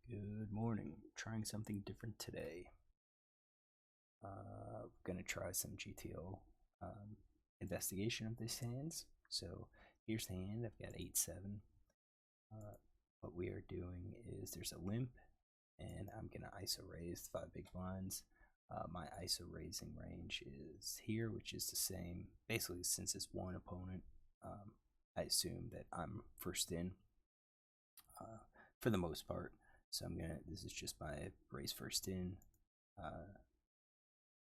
Good morning. Trying something different today. Gonna try some GTO investigation of these hands. So here's the hand. I've got 8-7. What we are doing is there's a limp, and I'm gonna ISO raise 5 big blinds. My ISO raising range is here, which is the same. Basically, since it's one opponent, I assume that I'm first in for the most part. So this is just my raise first in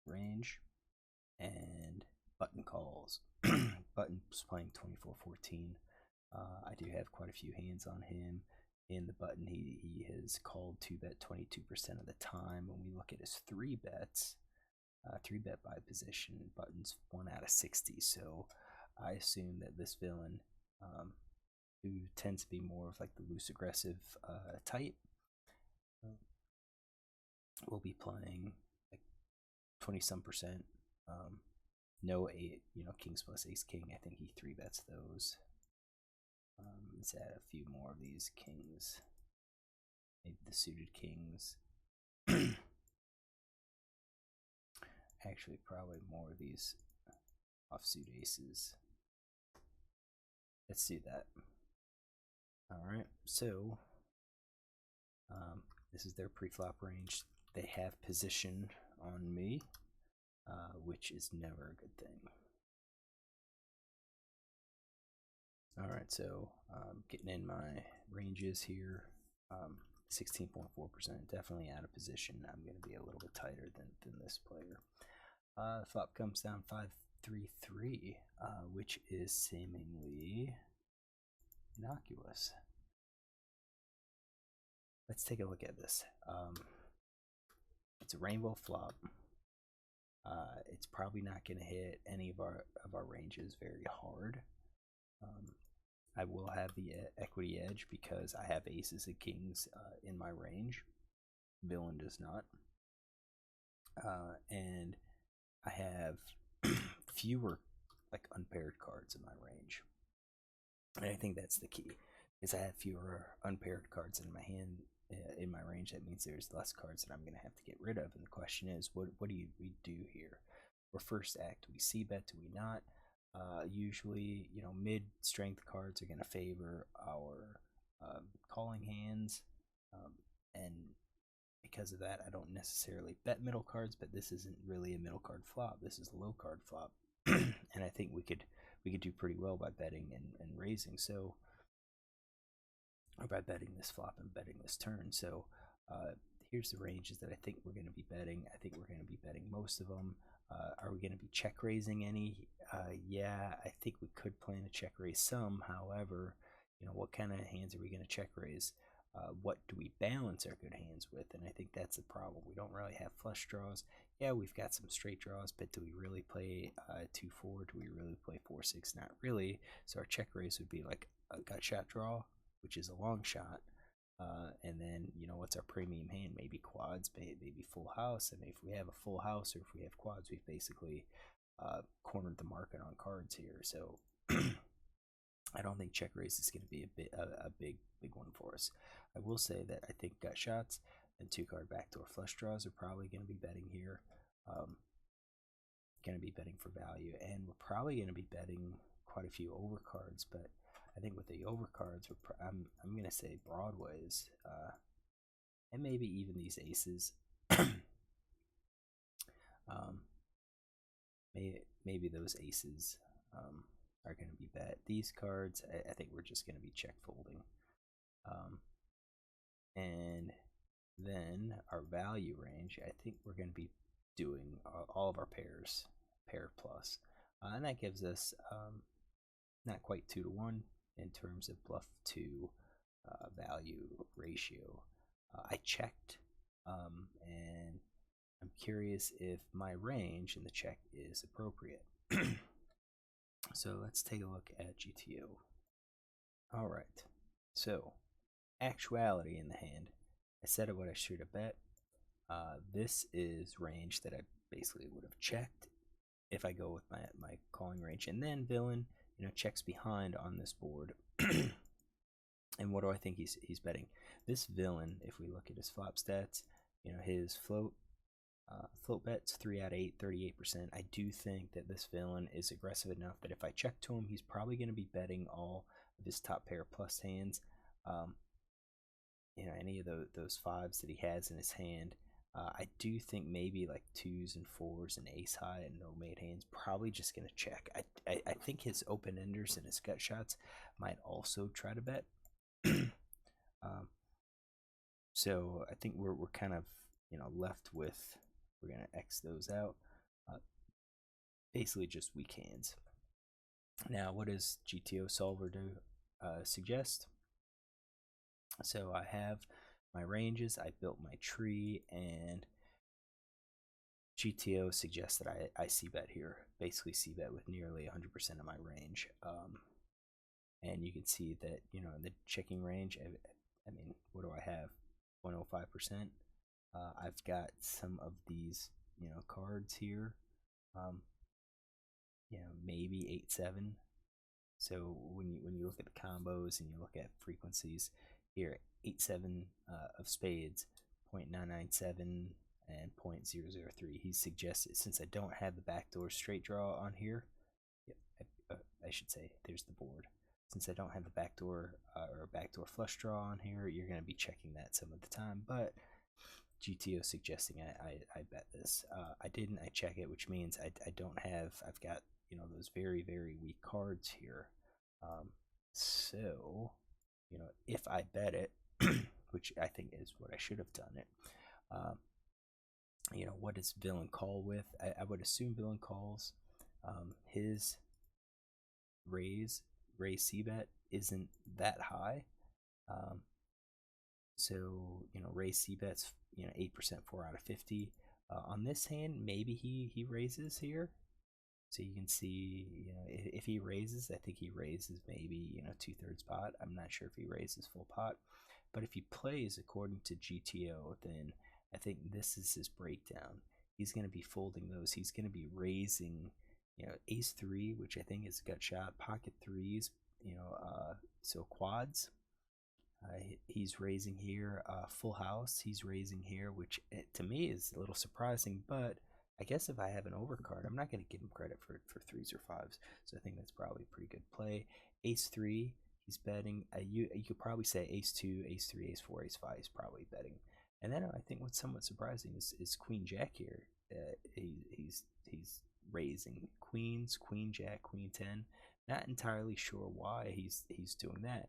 range and button calls. Button's playing 24-14. I do have quite a few hands on him. In the button, he has called 2-bet 22% of the time. When we look at his 3 bets, 3-bet by position, Button's 1 out of 60. So I assume that this villain, who tends to be more of like the loose aggressive type, will be playing like 20-some%. No eight, kings plus ace king. I think he 3-bets those. Let's add a few more of these kings. Maybe the suited kings. Actually, probably more of these offsuit aces. Let's do that. Alright, so this is their pre-flop range. They have position on me, which is never a good thing. Alright, so getting in my ranges here. 16.4%, definitely out of position. I'm going to be a little bit tighter than this player. Flop comes down 5-3-3, which is seemingly innocuous. Let's take a look at this. It's a rainbow flop. It's probably not going to hit any of our ranges very hard. I will have the equity edge because I have aces and kings in my range. Villain does not. And I have fewer like unpaired cards in my range. And I think that's the key, is I have fewer unpaired cards in my hand in my range. That means there's less cards that I'm going to have to get rid of. And the question is, what do we do here? For first act, do we c-bet, do we not? Usually, mid-strength cards are going to favor our calling hands, and because of that, I don't necessarily bet middle cards. But this isn't really a middle card flop. This is a low card flop, and I think we could do pretty well by betting and raising. So, or by betting this flop and betting this turn. So, here's the ranges that I think we're going to be betting. I think we're going to be betting most of them. Are we going to be check raising any? Yeah, I think we could plan to check raise some. However, what kind of hands are we going to check raise? What do we balance our good hands with? And I think that's the problem. We don't really have flush draws. Yeah, we've got some straight draws, but do we really play 2-4? Do we really play 4-6? Not really. So our check raise would be like a gut shot draw, which is a long shot. And then, what's our premium hand? Maybe quads, maybe full house. And if we have a full house or if we have quads, we've basically cornered the market on cards here. So I don't think check raise is going to be a big one for us. I will say that I think gut shots and 2-card backdoor flush draws are probably going to be betting here. Going to be betting for value, and we're probably going to be betting quite a few overcards. But I think with the overcards, I'm going to say broadways, and maybe even these aces. Maybe those aces are going to be bet. These cards, I think we're just going to be check folding. And then our value range, I think we're going to be doing all of our pairs, pair plus. And that gives us not quite 2-to-1 in terms of bluff to value ratio. I checked, and I'm curious if my range in the check is appropriate. So let's take a look at GTO. Alright, so actuality in the hand. I said what I should have bet. This is range that I basically would have checked if I go with my calling range. And then villain, checks behind on this board. And what do I think he's betting? This villain, if we look at his flop stats, his float bet's 3 out of 8, 38%. I do think that this villain is aggressive enough that if I check to him, he's probably going to be betting all of his top pair plus hands. Any of those fives that he has in his hand. I do think maybe like twos and fours and ace high and no made hands probably just gonna check. I think his open enders and his gut shots might also try to bet. So I think we're kind of left with, we're gonna X those out. Basically just weak hands. Now what does GTO Solver do suggest? So I have my ranges, I built my tree, and GTO suggests that I c-bet here, basically c-bet with nearly 100% of my range. And you can see that, in the checking range, I mean, what do I have? 0.05%. I've got some of these, cards here, maybe 8-7. So when you look at the combos and you look at frequencies here, 8-7 of spades, 0.997 and 0.003. He suggested, since I don't have the backdoor straight draw on here, I should say there's the board. Since I don't have the backdoor or backdoor flush draw on here, you're going to be checking that some of the time. But GTO suggesting I bet this. I didn't. I check it, which means I don't have. I've got those very, very weak cards here. So if I bet it, which I think is what I should have done it. What does villain call with? I would assume villain calls. His raise c-bet isn't that high. So raise c-bet's 8%, 4 out of 50. On this hand, maybe he raises here. So you can see, if he raises, I think he raises maybe 2/3 pot. I'm not sure if he raises full pot, but if he plays according to GTO, then I think this is his breakdown. He's going to be folding those. He's going to be raising, ace 3, which I think is gut shot, pocket threes, so quads. He's raising here, full house. He's raising here, which to me is a little surprising, but I guess if I have an overcard, I'm not going to give him credit for threes or fives. So I think that's probably a pretty good play. Ace 3, he's betting. You could probably say ace 2, ace 3, ace 4, ace 5. He's probably betting. And then I think what's somewhat surprising is Queen Jack here. He's raising queens, Queen Jack, Queen 10. Not entirely sure why he's doing that.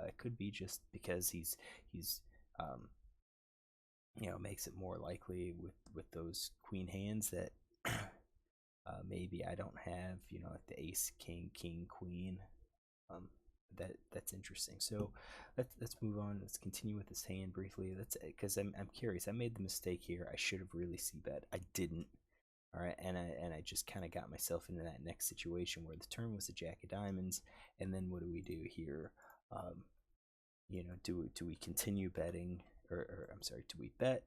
It could be just because he's makes it more likely with those queen hands that maybe I don't have, like the ace, king, king, queen. That's interesting. So let's move on. Let's continue with this hand briefly. Because I'm curious. I made the mistake here. I should have really c-bet. I didn't. All right, and I just kind of got myself into that next situation where the turn was the jack of diamonds, and then what do we do here? Do we continue betting, or I'm sorry, do we bet?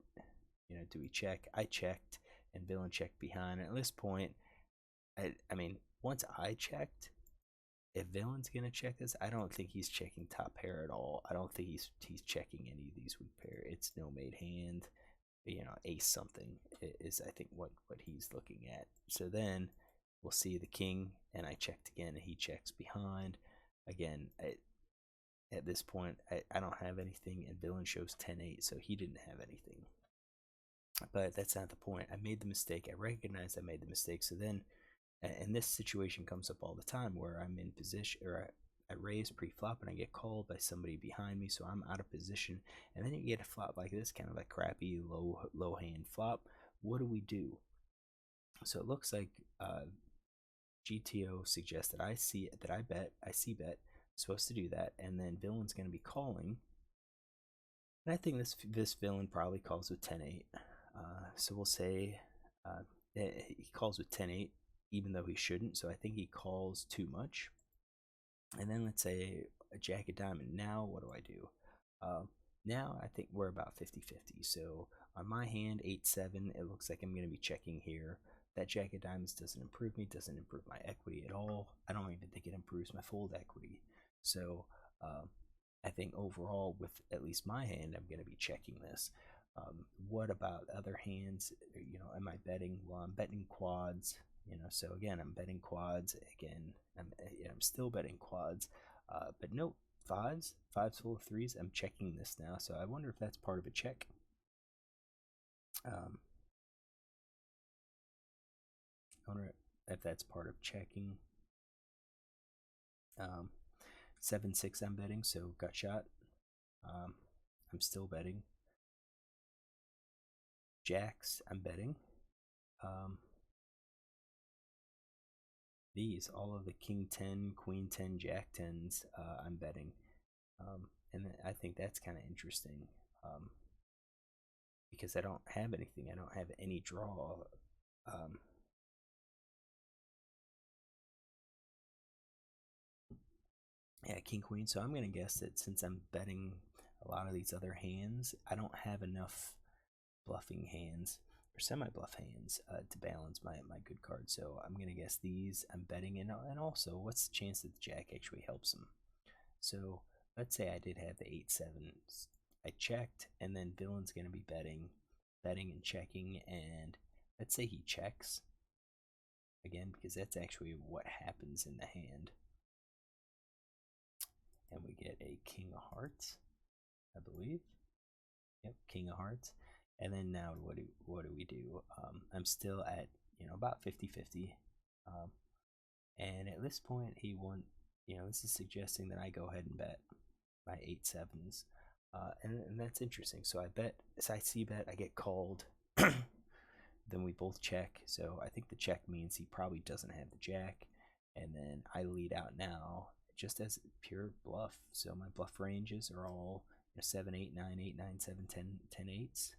Do we check? I checked, and villain checked behind. And at this point, I mean, once I checked, if villain's gonna check this, I don't think he's checking top pair at all. I don't think he's checking any of these weak pair. It's no made hand. Ace something is I think what he's looking at. So then we'll see the king, and I checked again, and he checks behind. Again, at this point, I don't have anything, and villain shows 10-8, so he didn't have anything. But that's not the point. I made the mistake. I recognized I made the mistake. So then, and this situation comes up all the time where I'm in position, or I raise pre-flop and I get called by somebody behind me, so I'm out of position. And then you get a flop like this, kind of a crappy low hand flop. What do we do? So it looks like GTO suggests that I c-bet. Supposed to do that, and then villain's going to be calling. And I think this villain probably calls with 10-8. So we'll say he calls with 10-8, even though he shouldn't. So I think he calls too much. And then let's say a jack of diamond. Now what do I do? Now I think we're about 50-50. So on my hand, 8-7, it looks like I'm going to be checking here. That jack of diamonds doesn't improve me, doesn't improve my equity at all. I don't even think it improves my fold equity. So I think overall, with at least my hand, I'm going to be checking this. What about other hands? Am I betting? Well, I'm betting quads. So again, I'm betting quads. Again, I'm still betting quads. But no, fives full of threes. I'm checking this now. So I wonder if that's part of a check. I wonder if that's part of checking. 7-6 I'm betting, so gut shot. I'm still betting. Jacks I'm betting. These, all of the king 10, queen 10, jack 10s, I'm betting. And I think that's kind of interesting, because I don't have anything. I don't have any draw. Yeah, king queen. So I'm gonna guess that since I'm betting a lot of these other hands, I don't have enough bluffing hands or semi-bluff hands to balance my good cards. So I'm gonna guess these I'm betting in, and also what's the chance that the jack actually helps him? So let's say I did have the 8-7s. I checked, and then villain's gonna be betting and checking, and let's say he checks again, because that's actually what happens in the hand. And we get a king of hearts, I believe. Yep, king of hearts. And then now what do we do? I'm still at about 50-50. And at this point he won. This is suggesting that I go ahead and bet my 8-7s. And that's interesting. So I bet, as I see bet, I get called. Then we both check. So I think the check means he probably doesn't have the jack. And then I lead out now just as pure bluff. So my bluff ranges are all 7, 8, 9, 8, 9, 7, 10, 10, 8s.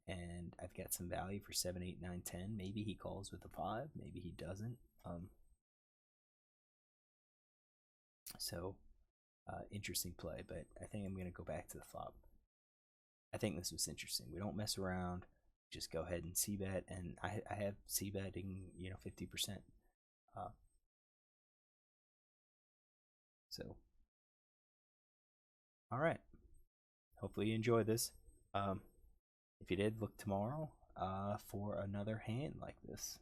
And I've got some value for 7, 8, 9, 10. Maybe he calls with a 5. Maybe he doesn't. So interesting play, but I think I'm going to go back to the flop. I think this was interesting. We don't mess around. Just go ahead and c-bet, and I have c-betting 50%. So all right, hopefully you enjoy this. If you did, look tomorrow for another hand like this.